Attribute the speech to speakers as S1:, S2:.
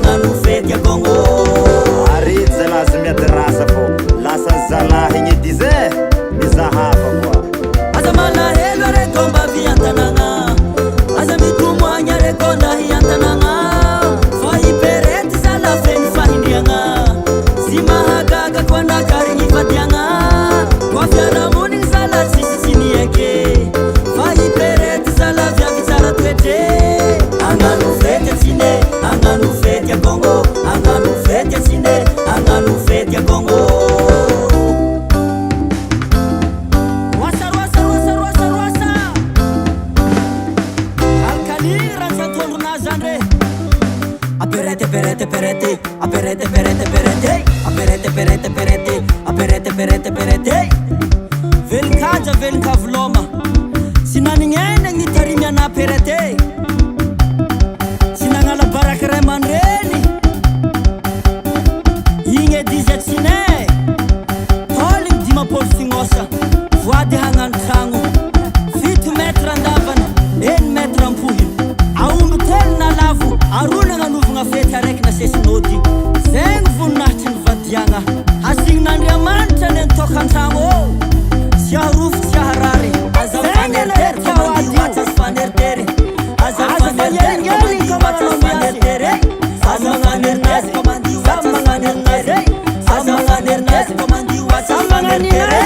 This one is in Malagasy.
S1: agnano fety akongo
S2: aridy zalazy miadirasa fô lasa zalahy igny edy zay mizahafa koa
S1: aza malahelo areko mba viantanagna aza mitomoagna areko nahy antanagna fa iperety zala feny fahindriagna sy mahagaga koa nakarigny fadiagna koa fiaramonigny zala tsisy siniake fa iperety zala viavy tsara toetre agnano fety atsine agnano fety akongo agnano fety atsine agnano fety akongo Aperete, aperete, aperete, aperete, aperete, aperete, aperete, aperete, aperete, aperete, aperete. Velikaja, velikavloma. Sinaningene ngitarimi ana aperete. Sinangala barakare manreni. Inge dizetsine. Toling dimapol singosa. Voady hagnano tragno. 7 metra andavana, 1 metra ampohiny. Aomby telo na lavo, aroa nagnanovagna fety araiky na sesinôdy zegny voninahitry ny vadiagna asigny n'Andriamanitra ny antokan-tragno ô sy arovy tsy aharary aza mifaneritery komandiwatsa sy faneritery aza mifaneritery komandiwatsa sy faneritery aza magnanerintery komandiwatsa sy faneritery aza magnanerintery komandiwatsa sy faneritery